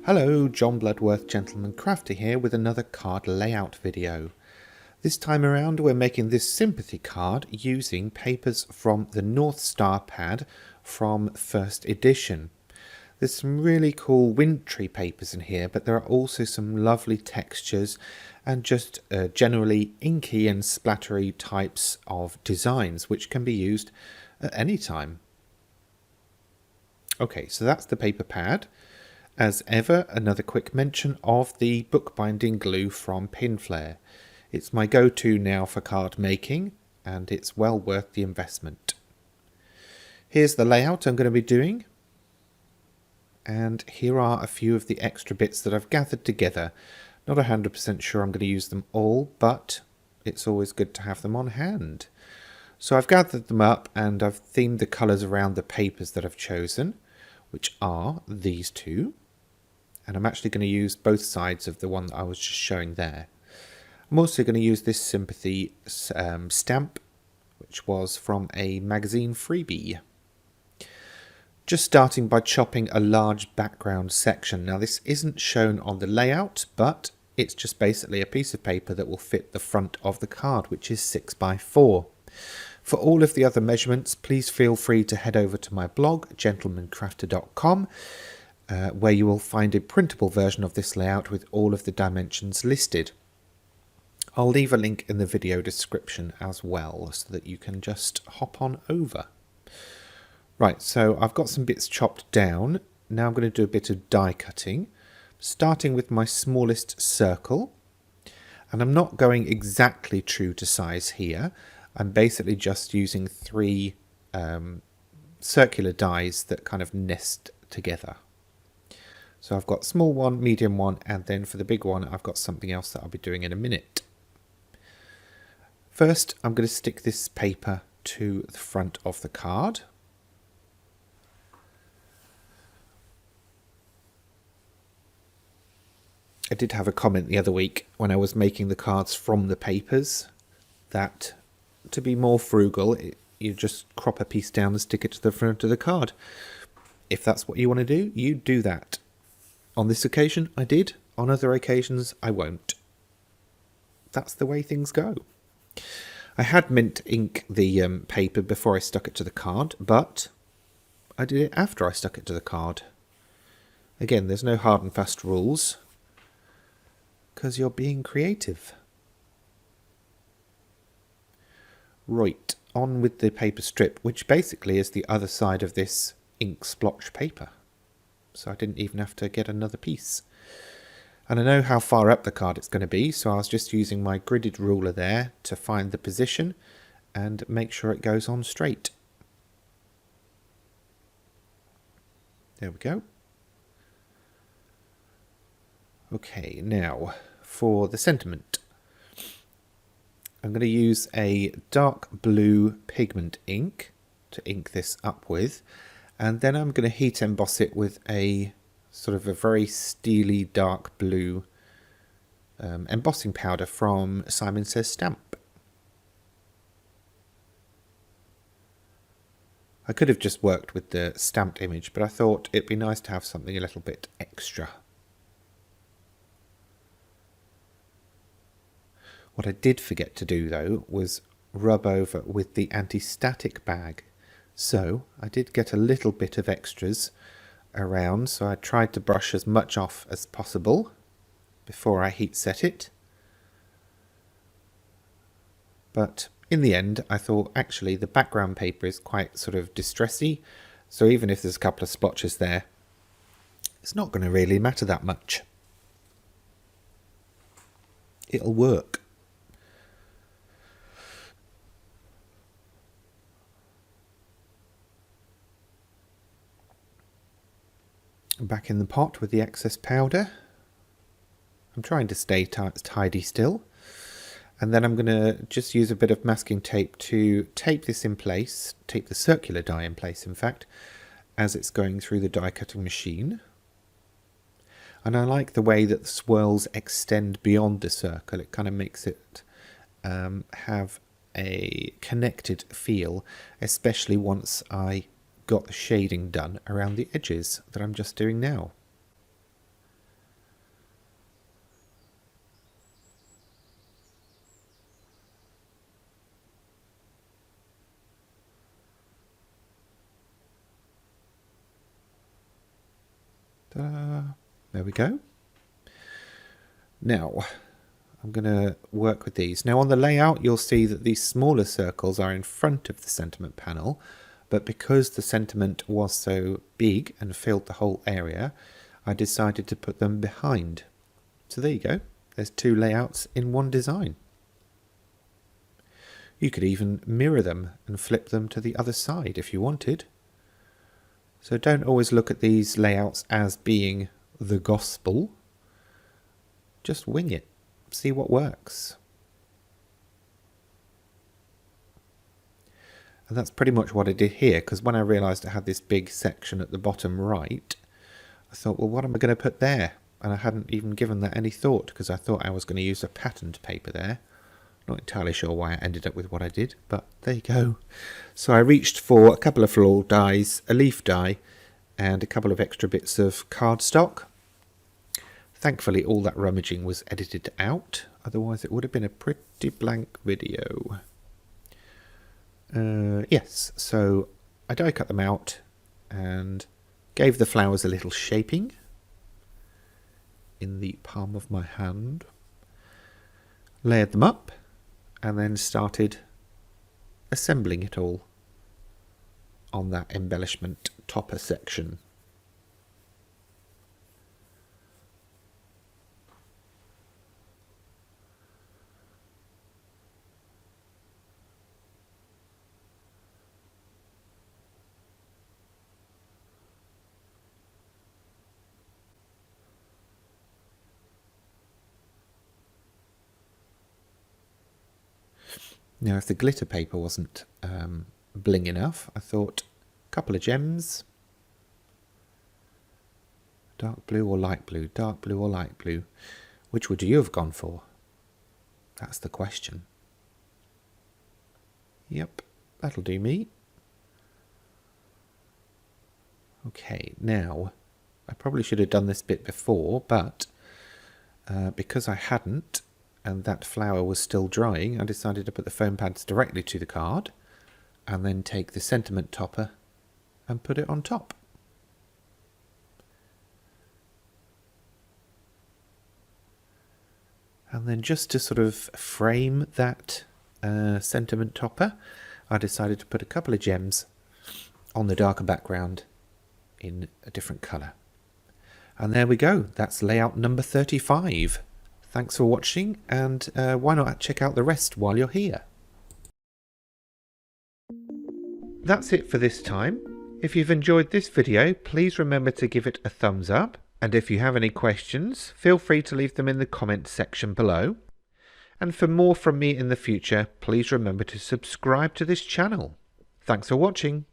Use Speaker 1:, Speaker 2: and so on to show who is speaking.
Speaker 1: Hello, John Bloodworth Gentleman Crafter here with another card layout video. This time around we're making this sympathy card using papers from the North Star pad from first edition. There's some really cool wintry papers in here, but there are also some lovely textures and just generally inky and splattery types of designs which can be used at any time. Okay, so that's the paper pad. As ever, another quick mention of the bookbinding glue from Pinflair. It's my go-to now for card making, and it's well worth the investment. Here's the layout I'm going to be doing, and here are a few of the extra bits that I've gathered together. Not 100% sure I'm going to use them all, but it's always good to have them on hand. So I've gathered them up and I've themed the colours around the papers that I've chosen, which are these two. And I'm actually going to use both sides of the one that I was just showing there. I'm also going to use this sympathy stamp, which was from a magazine freebie. Just starting by chopping a large background section. Now this isn't shown on the layout, but it's just basically a piece of paper that will fit the front of the card, which is 6x4. For all of the other measurements, please feel free to head over to my blog, gentlemancrafter.com. Where you will find a printable version of this layout with all of the dimensions listed. I'll leave a link in the video description as well so that you can just hop on over. Right, so I've got some bits chopped down. Now I'm going to do a bit of die cutting, starting with my smallest circle. And I'm not going exactly true to size here. I'm basically just using three circular dies that kind of nest together. So I've got small one, medium one, and then for the big one I've got something else that I'll be doing in a minute. First I'm going to stick this paper to the front of the card. I did have a comment the other week when I was making the cards from the papers that to be more frugal you just crop a piece down and stick it to the front of the card. If that's what you want to do, you do that. On this occasion I did, on other occasions I won't. That's the way things go. I had mint ink the paper before I stuck it to the card, but I did it after I stuck it to the card. Again, there's no hard and fast rules, because you're being creative. Right, on with the paper strip, which basically is the other side of this ink splotch paper. So I didn't even have to get another piece. And I know how far up the card it's going to be, so I was just using my gridded ruler there to find the position and make sure it goes on straight. There we go. Okay, now for the sentiment. I'm going to use a dark blue pigment ink to ink this up with. And then I'm going to heat emboss it with a sort of a very steely dark blue embossing powder from Simon Says Stamp. I could have just worked with the stamped image, but I thought it'd be nice to have something a little bit extra. What I did forget to do though was rub over with the anti-static bag. So I did get a little bit of extras around, so I tried to brush as much off as possible before I heat set it. But in the end I thought actually the background paper is quite sort of distressy, so even if there's a couple of splotches there, it's not going to really matter that much. It'll work. Back in the pot with the excess powder. I'm trying to stay tidy still. And then I'm going to just use a bit of masking tape to tape this in place, tape the circular die in place in fact, as it's going through the die cutting machine. And I like the way that the swirls extend beyond the circle. It kind of makes it have a connected feel, especially once I got the shading done around the edges that I'm just doing now. Ta-da. There we go. Now, I'm going to work with these. Now on the layout, you'll see that these smaller circles are in front of the sentiment panel, but because the sentiment was so big and filled the whole area, I decided to put them behind. So there you go. There's two layouts in one design. You could even mirror them and flip them to the other side if you wanted. So don't always look at these layouts as being the gospel. Just wing it. See what works. And that's pretty much what I did here, because when I realised I had this big section at the bottom right, I thought, well, what am I going to put there? And I hadn't even given that any thought, because I thought I was going to use a patterned paper there. Not entirely sure why I ended up with what I did, but there you go. So I reached for a couple of floral dies, a leaf die, and a couple of extra bits of cardstock. Thankfully, all that rummaging was edited out, otherwise it would have been a pretty blank video. Yes, so I die cut them out and gave the flowers a little shaping in the palm of my hand, layered them up, and then started assembling it all on that embellishment topper section. Now, if the glitter paper wasn't bling enough, I thought a couple of gems. Dark blue or light blue? Dark blue or light blue? Which would you have gone for? That's the question. Yep, that'll do me. Okay, now, I probably should have done this bit before, but because I hadn't, and that flower was still drying, I decided to put the foam pads directly to the card and then take the sentiment topper and put it on top. And then just to sort of frame that sentiment topper, I decided to put a couple of gems on the darker background in a different colour. And there we go, that's layout number 35. Thanks for watching, and why not check out the rest while you're here. That's it for this time. If you've enjoyed this video, please remember to give it a thumbs up, and if you have any questions, feel free to leave them in the comments section below. And for more from me in the future, please remember to subscribe to this channel. Thanks for watching.